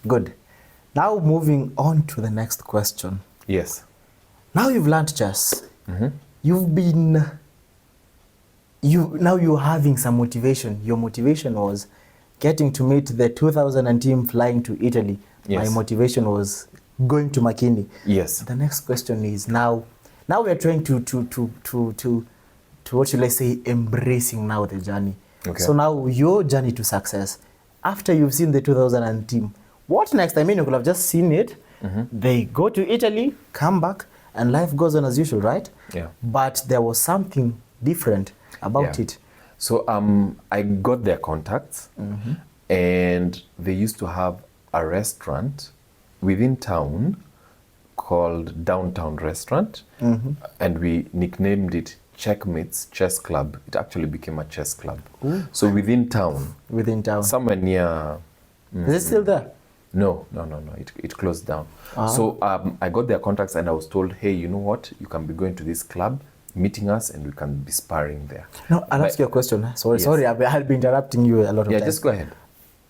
Good. Now moving on to the next question. Yes. Now you've learned chess. You're having some motivation. Your motivation was getting to meet the 2000 team flying to Italy. Yes. My motivation was going to McKinney. Yes. The next question is now we are trying to what should I say, embracing now the journey. Okay. So now your journey to success, after you've seen the 2000 team, what next? I mean, you could have just seen it. They go to Italy, come back, and life goes on as usual, right? Yeah. But there was something different about it. So I got their contacts, and they used to have a restaurant within town called Downtown Restaurant, and we nicknamed it Checkmates Chess Club. It actually became a chess club. Ooh. So within town, Somewhere near. Is it still there? No. It closed down. So I got their contacts, and I was told, hey, you know what? You can be going to this club, meeting us, and we can be sparring there. No, I'll ask you a question. Sorry, I'll be interrupting you a lot of times. Yeah, just go ahead.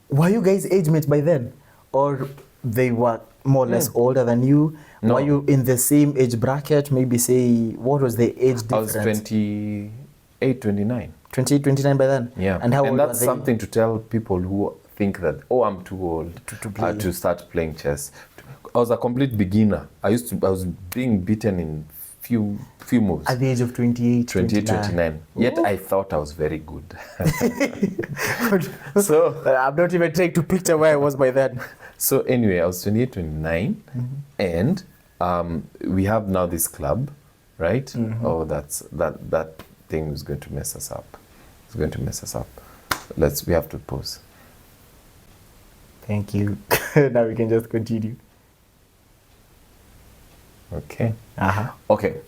Were you guys age mates by then? Or they were more or less older than you? No. Were you in the same age bracket? Maybe say, what was the age difference? I was 28, 29. 28, 29 by then? Yeah. And how old that's were they? something to tell people who think that, oh, I'm too old to start playing chess. I was a complete beginner. I was being beaten in few moves. At the age of 28, 29. Yet I thought I was very good. So I'm not even trying to picture where I was by then. So anyway, I was 28, 29, and we have now this club, right? Oh, that thing is going to mess us up. It's going to mess us up. We have to pause. Thank you. Now we can just continue. Okay. Okay.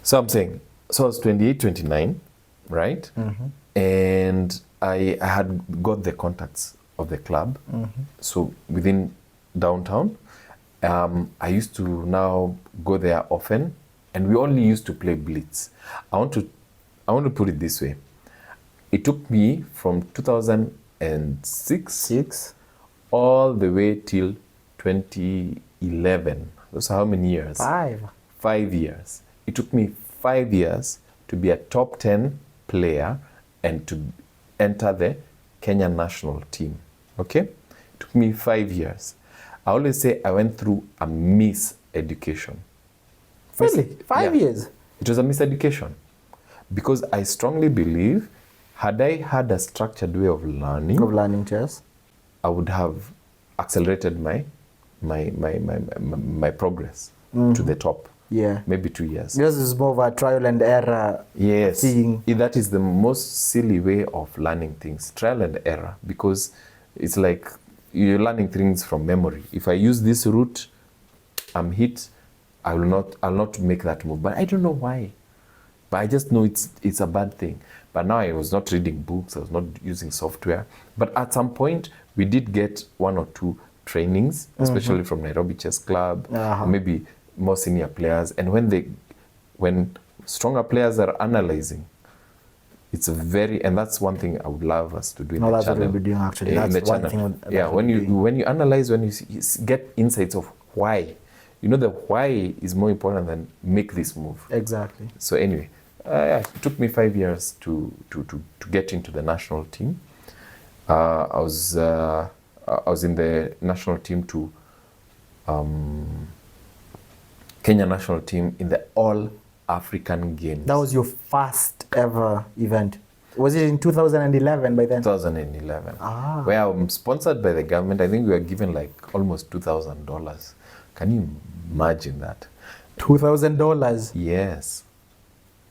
So I'm saying, so I was 28, 29, right? And I had got the contacts of the club. So within downtown, I used to now go there often, and we only used to play blitz. I want to put it this way. It took me from 2006 all the way till 2011. Those are how many years? 5. 5 years. It took me 5 years to be a top 10 player and to enter the Kenya national team. Okay? It took me 5 years. I always say I went through a miseducation. Really? 5 years? It was a miseducation. Because I strongly believe, had I had a structured way of learning chess, I would have accelerated my progress to the top. Yeah. Maybe 2 years. Yours is more of a trial and error thing. That is the most silly way of learning things. Trial and error. Because it's like you're learning things from memory. If I use this route, I'm hit, I'll not make that move. But I don't know why. But I just know it's a bad thing. But now I was not reading books, I was not using software. But at some point, we did get 1 or 2 trainings, especially from Nairobi Chess Club, or maybe more senior players. And when stronger players are analyzing, and that's one thing I would love us to do in the channel. That's what we'll be doing actually. That's one thing. Yeah, when you analyze, when you get insights of why, you know the why is more important than make this move. Exactly. So anyway, it took me 5 years to get into the national team. I was in the national team to Kenya national team in the All African Games. That was your first ever event. Was it in 2011 by then? 2011. Where I'm sponsored by the government. I think we were given like almost $2,000. Can you imagine that? $2,000? Yes.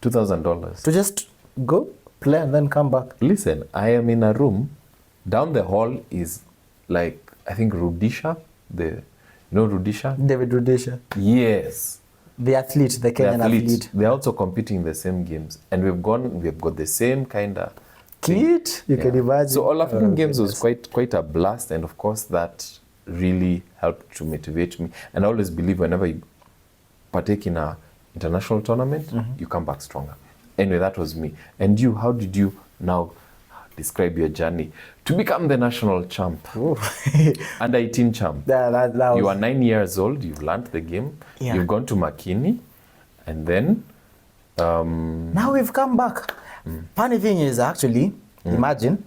$2,000. To just go, play, and then come back. Listen, I am in a room. Down the hall is like, I think Rudisha. Rudisha? David Rudisha. Yes. The athlete, the Kenyan athlete. They're also competing in the same games. And we've got the same kind of kit. You can imagine. So All African Games was quite a blast. And of course, that really helped to motivate me. And I always believe whenever you partake in an international tournament, you come back stronger. Anyway, that was me. And you, how did you now describe your journey to become the national champ. Under 18 champ. That was, you are 9 years old, you've learned the game, Yeah. you've gone to Makini, and then now we've come back. Funny thing is, actually, imagine,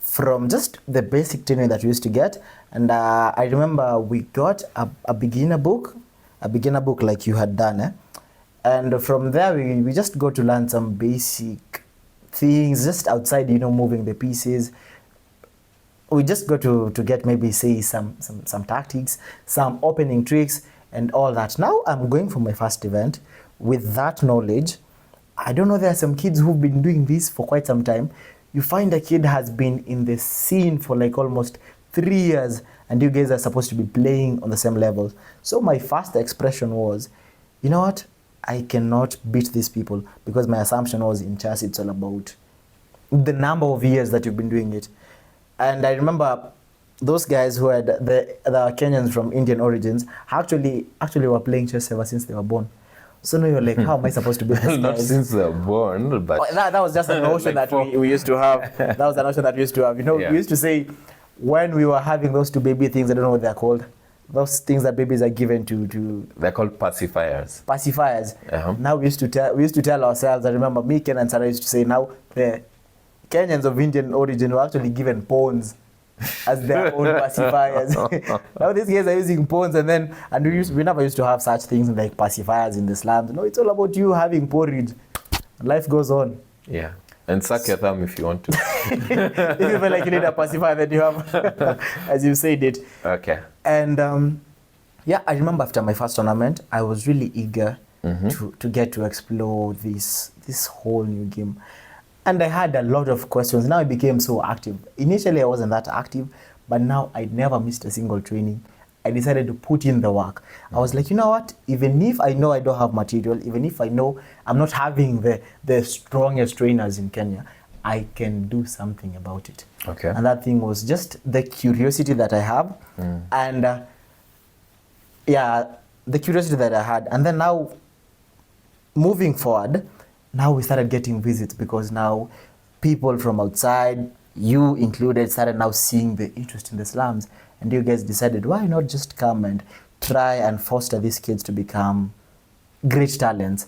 from just the basic training that we used to get, and I remember we got a beginner book like you had done, and from there we just go to learn some basic things just outside, moving the pieces. We just go to get maybe say some tactics, some opening tricks and all that. Now I'm going for my first event with that knowledge. I don't know, there are some kids who've been doing this for quite some time. You find a kid has been in the scene for like almost 3 years, and you guys are supposed to be playing on the same level. So my first expression was, you know what, I cannot beat these people, because my assumption was in chess it's all about the number of years that you've been doing it. And I remember those guys who had the Kenyans from Indian origins actually were playing chess ever since they were born. So now you're like, how am I supposed to be this not guys? since they were born, but That was just a notion Like that we used to have. That was a notion that we used to have. Yeah. We used to say when we were having those two baby things, I don't know what they're called. Those things that babies are given to they're called pacifiers. pacifiers. Uh-huh. Now we used to tell ourselves. I remember me, Ken, and Sarah used to say, now the Kenyans of Indian origin were actually given pawns as their own pacifiers. Now these guys are using pawns, and we never used to have such things like pacifiers in the slums. No, it's all about you having porridge. Life goes on. Yeah. And suck your thumb if you want to. If you feel like you need a pacifier, then you have, as you said it. Okay. And yeah, I remember after my first tournament, I was really eager to get to explore this whole new game. And I had a lot of questions. Now I became so active. Initially, I wasn't that active, but now I never missed a single training. I decided to put in the work. I was like, you know what? Even if I know I don't have material, even if I know I'm not having the strongest trainers in Kenya, I can do something about it. Okay. And that thing was just the curiosity that I have. And the curiosity that I had. And then now, moving forward, now we started getting visits, because now people from outside, you included, started now seeing the interest in the slums. And you guys decided, why not just come and try and foster these kids to become great talents?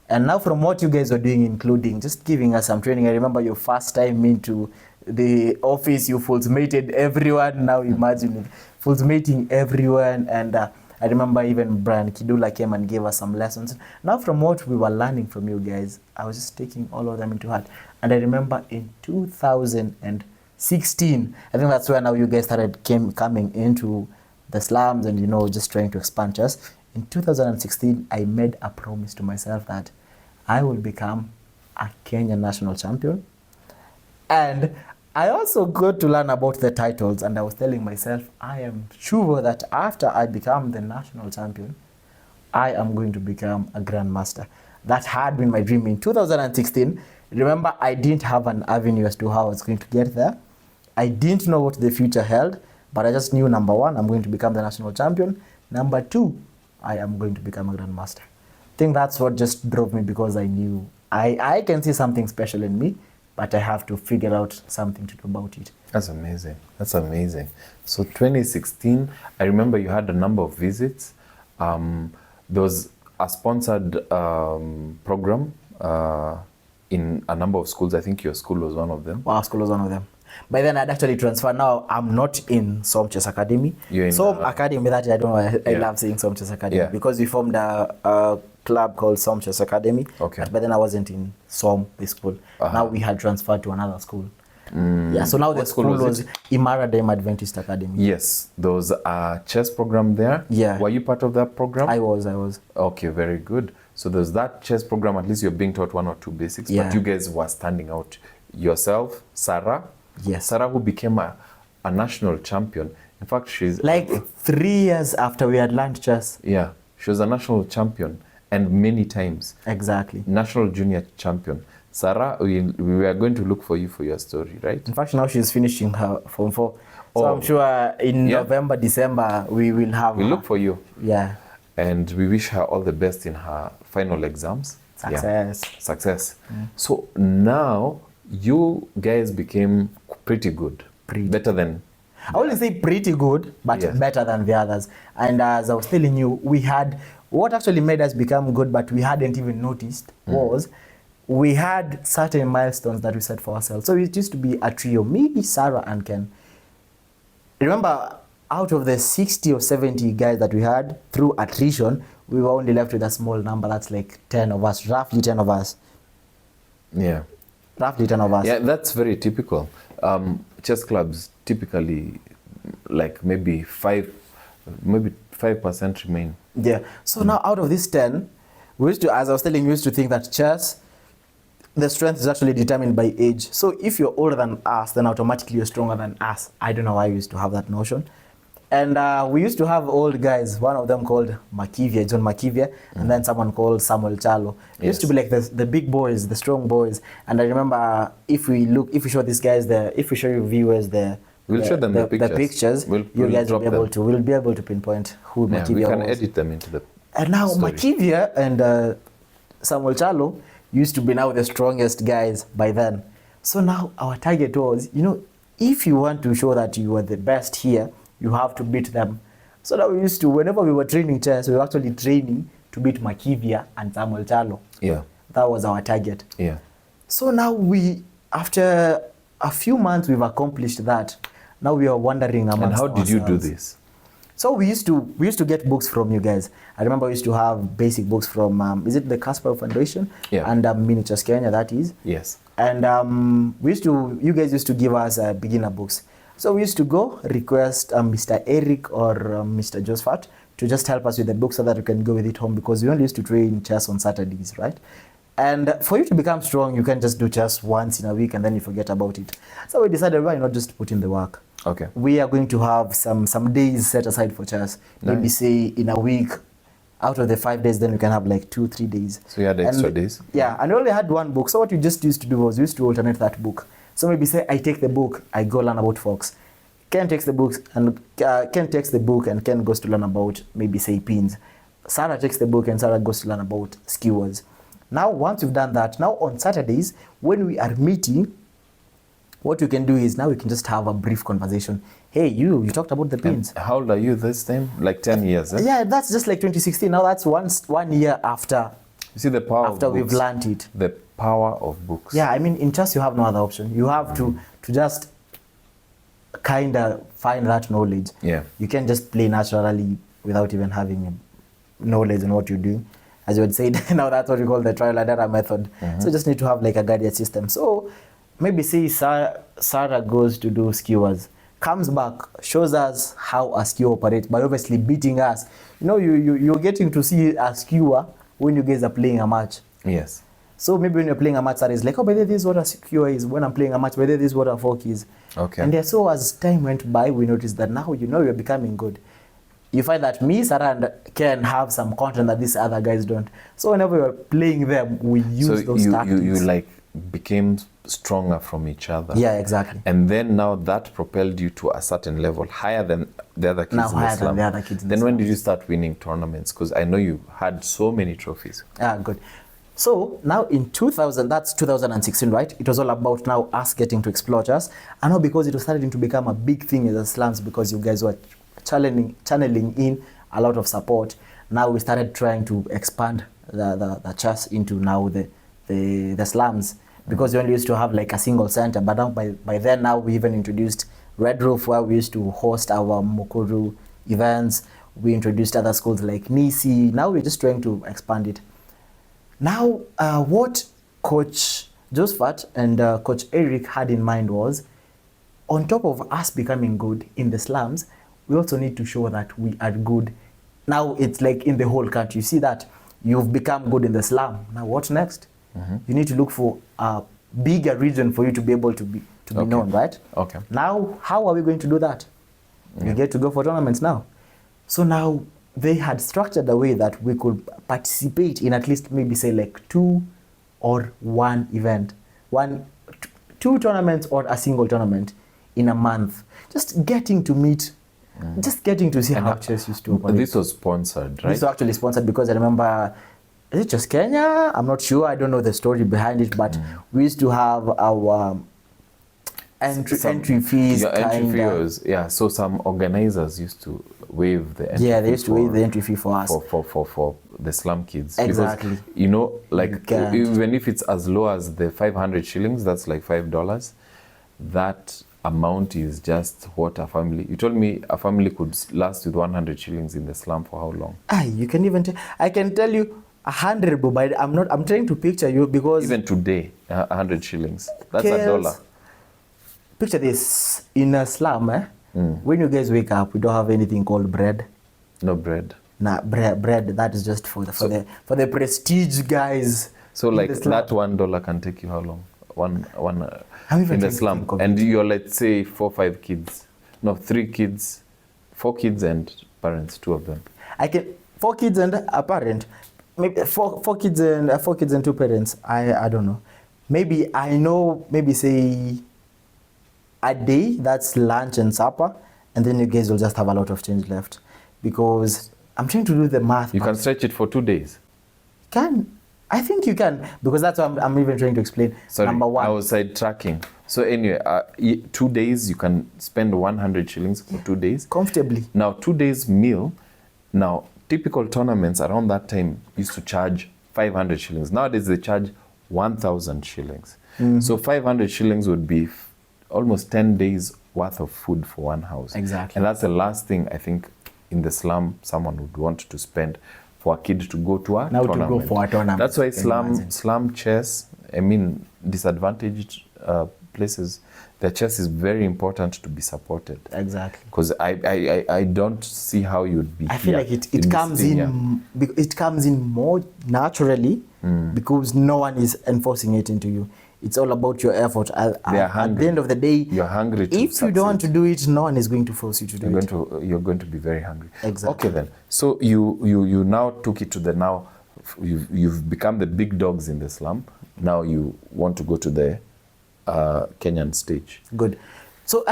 And now from what you guys are doing, including just giving us some training, I remember your first time into the office, you fulsmated everyone. Now imagine fulsmating everyone. And I remember even Brian Kidula came and gave us some lessons. Now from what we were learning from you guys, I was just taking all of them into heart. And I remember in 2016, I think that's where now you guys started coming into the slums and just trying to expand chess. In 2016, I made a promise to myself that I will become a Kenyan national champion. And I also got to learn about the titles, and I was telling myself, I am sure that after I become the national champion, I am going to become a grandmaster. That had been my dream in 2016. Remember, I didn't have an avenue as to how I was going to get there. I didn't know what the future held, but I just knew, number one, I'm going to become the national champion. Number two, I am going to become a grandmaster. I think that's what just drove me, because I knew I can see something special in me, but I have to figure out something to do about it. That's amazing. That's amazing. So 2016, I remember you had a number of visits. There was a sponsored program in a number of schools. I think your school was one of them. Wow, school was one of them. By then, I'd actually transferred. Now, I'm not in Som Chess Academy. You're in Som Academy, that I don't know, I love saying Som Chess Academy, because we formed a club called Som Chess Academy. Okay. But by then, I wasn't in Som, the school. Now, we had transferred to another school. Yeah, so now the What school school was was Imara Dame Adventist Academy. Yes, there was a chess program there. Yeah. Were you part of that program? I was. Okay, very good. So there's that chess program. At least you're being taught 1 or 2 basics. Yeah. But you guys were standing out. Yourself, Sarah. Yes. Sarah, who became a national champion. In fact, she's Like 3 years after we had learned chess. yeah, she was a national champion, and many times Exactly. national junior champion. Sarah, we are going to look for you for your story, right? In fact, now she's finishing her Form 4. So Oh. I'm sure in Yeah. November, December, we will have We her. look for you, Yeah. and we wish her all the best in her final exams. Yeah. Success. Success. So now you guys became pretty good. Better than... I wouldn't say pretty good, but Yes. better than the others. And as I was telling you, we had what actually made us become good, but we hadn't even noticed was we had certain milestones that we set for ourselves. So it used to be a trio, me, Sarah, and Ken. Remember, out of the 60 or 70 guys that we had, through attrition, we were only left with a small number. That's like 10 of us, roughly 10 of us. Yeah. Roughly 10 of us. Yeah, that's very typical. Chess clubs typically, like maybe 5% remain. Yeah. So now out of these 10, we used to, as I was telling you, we used to think that chess, the strength is actually determined by age. So if you're older than us, then automatically you're stronger than us. I don't know why we used to have that notion. And we used to have old guys, one of them called John Makivia, and then someone called Samuel Chalo. It used to be like the big boys, the strong boys. And I remember if we show these guys if we show you viewers we'll show them the pictures, we'll you guys will we'll be able to pinpoint who Makivia was. We can edit them into the And now story. Makivia and Samuel Chalo used to be now the strongest guys by then. So now our target was, if you want to show that you are the best here, you have to beat them. So now we used to, whenever we were training chess, we were actually training to beat Makivia and Samuel Chalo. Yeah. That was our target. Yeah. So now after a few months, we've accomplished that. Now we are wondering amongst And how did you do ourselves. this? So we used to get books from you guys. I remember we used to have basic books from, is it the Kasparov Foundation? Yeah. And Miniatures Kenya, that is. Yes. And you guys used to give us beginner books. So we used to go request Mr. Eric or Mr. Josephat to just help us with the book so that we can go with it home, because we only used to train chess on Saturdays, right? And for you to become strong, you can't just do chess once in a week and then you forget about it. So we decided, why not just put in the work? Okay. We are going to have some days set aside for chess. Nice. Maybe say in a week, out of the 5 days, then we can have like 2-3 days. So you had extra days? Yeah, and we only had one book. So what we just used to do was we used to alternate that book. So maybe say I take the book, I go learn about forks. Ken takes the books and Ken takes the book and Ken goes to learn about maybe say pins. Sarah takes the book and Sarah goes to learn about skewers. Now once we've done that, now on Saturdays when we are meeting, what we can do is now we can just have a brief conversation. Hey, you talked about the pins. And how old are you this time? Like 10 years, eh? Yeah, that's just like 2016. Now that's 1 year after. You see the power After of we've books. learned it. The power of books. Yeah, I mean, in chess you have no other option. You have to just kind of find that knowledge. Yeah. You can't just play naturally without even having knowledge in what you're doing. As you would say, now that's what we call the trial and error method. So you just need to have like a guided system. So maybe say Sarah goes to do skewers, comes back, shows us how a skewer operates by obviously beating us. You're getting to see a skewer when you guys are playing a match. Yes. So maybe when you're playing a match, Sarah is like, oh, by the way, this is what a skewer is. When I'm playing a match, by the way, this is what a fork is. Okay. And so as time went by, we noticed that now you're becoming good. You find that me, Sarah, and Ken have some content that these other guys don't. So whenever we're playing them, we use those tactics. you like became stronger from each other. Yeah, exactly. And then now that propelled you to a certain level higher than the other kids Now in the higher than slum. the other kids in the Then when slum. did you start winning tournaments? Because I know you had so many trophies. Good. So now in 2016, right? It was all about now us getting to explore chess. And now because it was starting to become a big thing in the slums because you guys were channeling in a lot of support. Now we started trying to expand the chess into now the slums, because we only used to have like a single center. But now by then now we even introduced Red Roof, where we used to host our Mukuru events. We introduced other schools like Nisi. Now we're just trying to expand it. Now, what Coach Josephat and Coach Eric had in mind was, on top of us becoming good in the slums, we also need to show that we are good. Now it's like in the whole country. You see that you've become good in the slum. Now what next? You need to look for a bigger region for you to be able to be known, right? Okay. Now, how are we going to do that? We get to go for tournaments now. So now they had structured a way that we could participate in at least maybe say like 2 or 1 event, 2 tournaments or a single tournament in a month. Just getting to meet, just getting to see how chess used to operate. This was sponsored, right? This was actually sponsored because I remember is it just Kenya? I'm not sure. I don't know the story behind it, but we used to have our entry fees. Your entry fees, yeah. So some organizers used to waive the entry they used to waive the entry fee for us. For the slum kids. Exactly. Because, you know, like even if it's as low as the 500 shillings, that's like $5. That amount is just what a family. You told me a family could last with 100 shillings in the slum for how long? You can even I can tell you 100, but I'm trying to picture you because even today 100 shillings. That's $1. Picture this in a slum. When you guys wake up, we don't have anything called bread. No bread. Nah, bread. That is just for the prestige guys. So like that $1 can take you how long? One in the slum, and you're, let's say 4 or 5 kids, no 3 kids, 4 kids and parents, 2 of them. 4 kids and a parent, maybe 4 kids and 2 parents. I don't know. Maybe I know. Maybe say a day, that's lunch and supper, and then you guys will just have a lot of change left, because I'm trying to do the math. You can stretch it for 2 days. I think you can, because that's what I'm even trying to explain. Sorry, Number 1. I was sidetracking. So anyway, 2 days you can spend 100 shillings for 2 days. Comfortably. Now 2 days meal. Now typical tournaments around that time used to charge 500 shillings. Nowadays they charge 1,000 shillings. So 500 shillings would be almost 10 days worth of food for one house. Exactly. And that's the last thing I think in the slum someone would want to spend for a kid to go to a tournament. To go for a tournament. That's why slum chess, I mean disadvantaged places, the chess is very important to be supported. Exactly. Because I don't see how you'd be. I feel like it comes in. It comes in more naturally because no one is enforcing it into you. It's all about your effort. At the end of the day, you're hungry to if succeed. you don't want to do it, no one is going to force you to do it. You're going to be very hungry. Exactly. Okay then. So you now took it to the now. You've become the big dogs in the slum. Now you want to go to the Kenyan stage. Good. So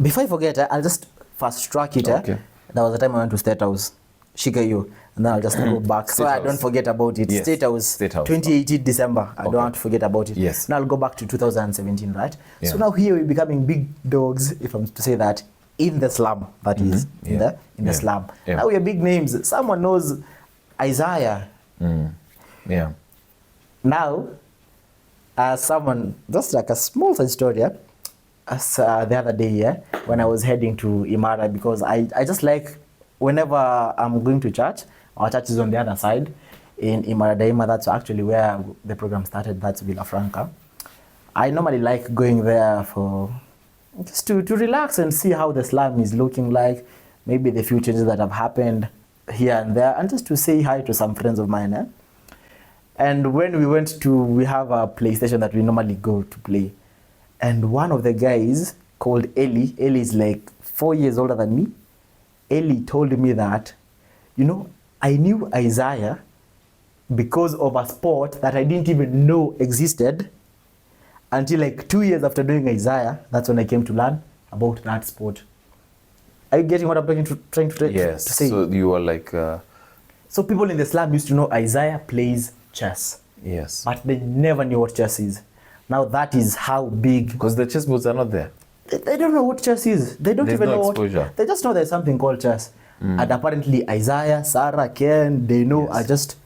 before I forget, I'll just fast track it. Okay. There was a time I went to State House, Shikayu, and then I'll just go back. So I don't forget about it. Yes. State House, 2018 December. I don't want to forget about it. Yes. Now I'll go back to 2017, right? Yeah. So now here we're becoming big dogs, if I'm to say that, in the slum. That is in the slum. Yeah. Now we are big names. Someone knows Isaiah. Yeah. Now, someone, just like a small side story, as the other day, when I was heading to Imara, because I just like, whenever I'm going to church, our church is on the other side in Imara Daima. That's actually where the program started. That's Villafranca. I normally like going there for just to relax and see how the slum is looking like, maybe the few changes that have happened here and there, and just to say hi to some friends of mine. And when we have a PlayStation that we normally go to play. And one of the guys called Eli is like 4 years older than me. Eli told me that, I knew Isaiah because of a sport that I didn't even know existed until like 2 years after doing Isaiah. That's when I came to learn about that sport. Are you getting what I'm trying to yes, say? So you were like... So people in the slum used to know Isaiah plays chess. Yes. But they never knew what chess is. Now that is how big... Because the chessboards are not there. They don't know what chess is. They don't even know exposure. They just know there's something called chess. And apparently Isaiah, Sarah, Ken, they know are just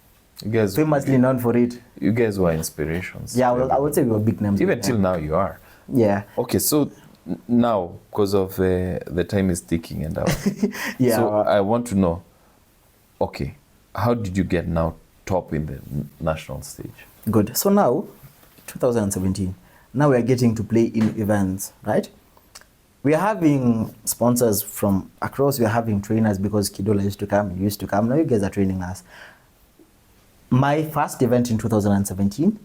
famously known for it. You guys were inspirations. Yeah, well, I would say we were big names. Even till now you are. Yeah. Okay, so now, because of the time is ticking and out. Yeah. So I want to know, okay, how did you get now top in the national stage? Good. So now, 2017, now we are getting to play in events, right? We are having sponsors from across. We are having trainers because Kidola used to come. Now you guys are training us. My first event in 2017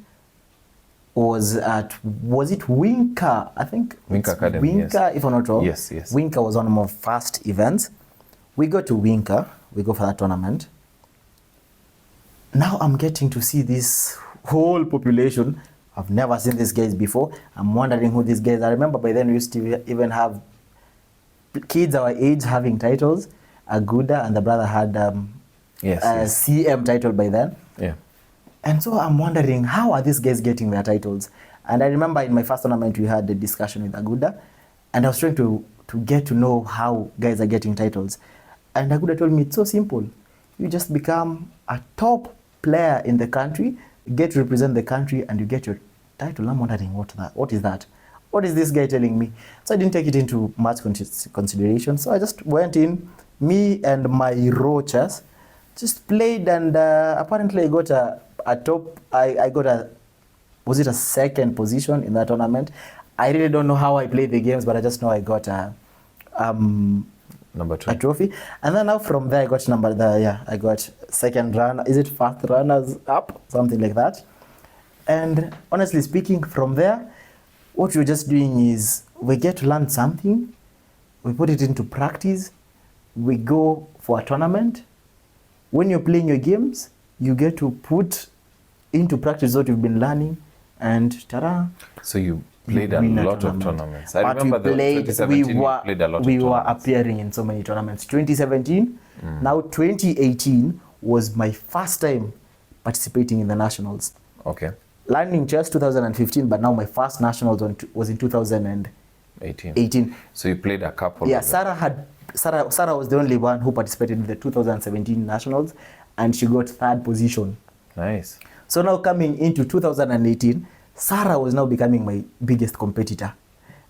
was it Winka? I think Winka Academy, Winka, yes. if I'm not wrong. Yes. Winka was one of my first events. We go to Winka. We go for that tournament. Now I'm getting to see this whole population. I've never seen these guys before. I'm wondering who these guys are. I remember by then we used to even have kids our age having titles. Aguda and the brother had a CM title by then. Yeah. And so I'm wondering, how are these guys getting their titles? And I remember in my first tournament, we had a discussion with Aguda, and I was trying to get to know how guys are getting titles. And Aguda told me, it's so simple. You just become a top player in the country, get to represent the country, and you get your title. I'm wondering, what is that? What is this guy telling me? So I didn't take it into much consideration. So I just went in, me and my raw chess, just played, and apparently I got a top, I got was it a second position in that tournament? I really don't know how I played the games, but I just know I got Number 2. a trophy. And then now from there I got I got second runner, is it first runners up? Something like that. And honestly speaking, from there, what we're just doing is we get to learn something, we put it into practice, we go for a tournament. When you're playing your games, you get to put into practice what you've been learning, and ta-da. So you played a lot of tournaments. I But remember we played, 2017 you played a lot of we were tournaments. appearing in so many tournaments. 2017, now 2018 was my first time participating in the nationals. Okay. Learning chess 2015, but now my first nationals was in 2018. So you played a couple. Yeah, of them. Sarah was the only one who participated in the 2017 nationals, and she got third position. Nice. So now coming into 2018, Sarah was now becoming my biggest competitor,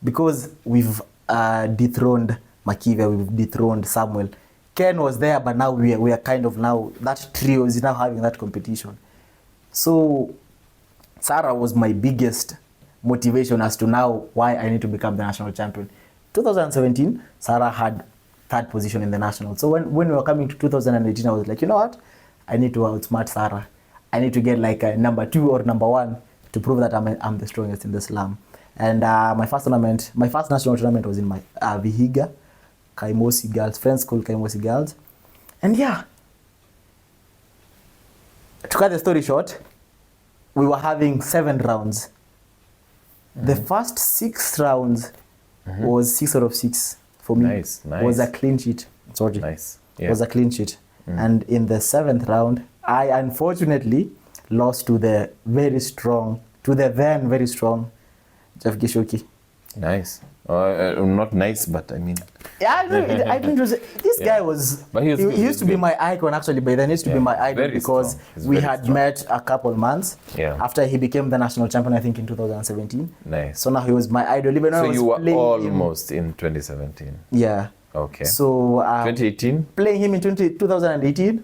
because we've dethroned Makivia, we've dethroned Samuel. Ken was there, but now we are kind of now, that trio is now having that competition. So Sarah was my biggest motivation as to now why I need to become the national champion. 2017, Sarah had third position in the national. So when we were coming to 2018, I was like, you know what? I need to outsmart Sarah. I need to get like a number 2 or number 1 to prove that I'm the strongest in the slum. And my first national tournament was in my Vihiga, Kaimosi Girls, friends school Kaimosi Girls. And yeah, to cut the story short, we were having 7 rounds. The first 6 rounds was 6 out of 6 for me. Nice. Was a clean sheet. Sorry. Nice. Yeah. Was a clean sheet. And in the 7th round, I unfortunately lost to the then very strong Jeff Gishoki. Nice. Not nice, but I mean. Yeah, I think this guy was. But he used to be my icon actually. By then, he used to be my icon very because strong. we had met a couple months after he became the national champion. I think in 2017. Nice. So now he was my idol. Even So I was you were playing almost in 2017. Yeah. Okay. So 2018. playing him in 2018,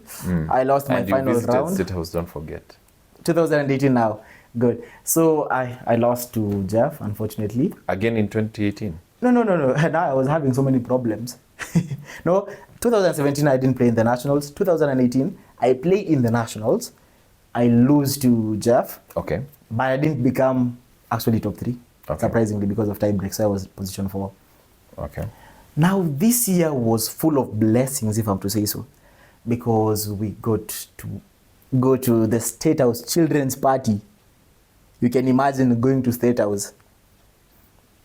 I lost my final visited round. State House, don't forget. 2018 now. Good. So I lost to Jeff, unfortunately. Again in 2018. No. Now I was having so many problems. No, 2017 I didn't play in the nationals. 2018 I played in the nationals. I lose to Jeff. Okay. But I didn't become actually top 3. Okay. Surprisingly, because of tie break. So I was position 4. Okay. Now this year was full of blessings, if I'm to say so, because we got to go to the State House children's party. You can imagine going to State House.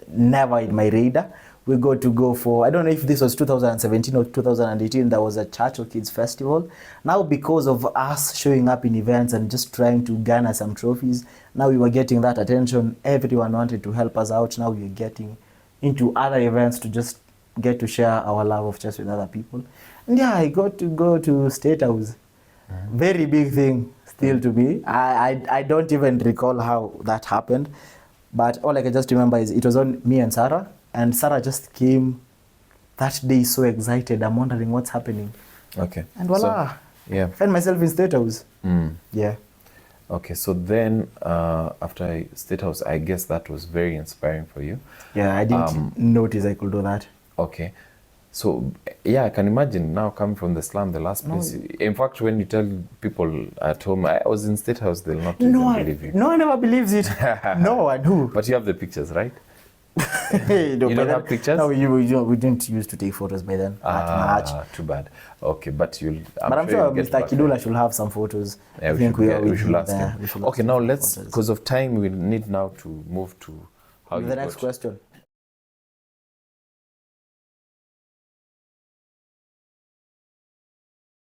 Never in my radar. We got to go for, I don't know if this was 2017 or 2018, there was a Churchill Kids Festival. Now because of us showing up in events and just trying to garner some trophies, now we were getting that attention. Everyone wanted to help us out. Now we're getting into other events to just get to share our love of chess with other people. And yeah, I got to go to State House. Very big thing still to me. I don't even recall how that happened, but all I can just remember is it was on me and Sarah just came that day so excited. I'm wondering what's happening. Okay. And voila. So, yeah. Found myself in State House. Yeah. Okay, so then after State House, I guess that was very inspiring for you. Yeah, I didn't notice I could do that. Okay. So, yeah, I can imagine now coming from the slum, the last place. In fact, when you tell people at home, I was in State House, they'll not even believe you. No one ever believes it. No one who. But you have the pictures, right? You don't have pictures? No, we didn't used to take photos by then. Too bad. Okay, but I'm sure Mr. Kidula should have some photos. Yeah, I think we should ask him. We should Okay, ask now him let's, photos. because of time, we need now to move to how The you next got. question.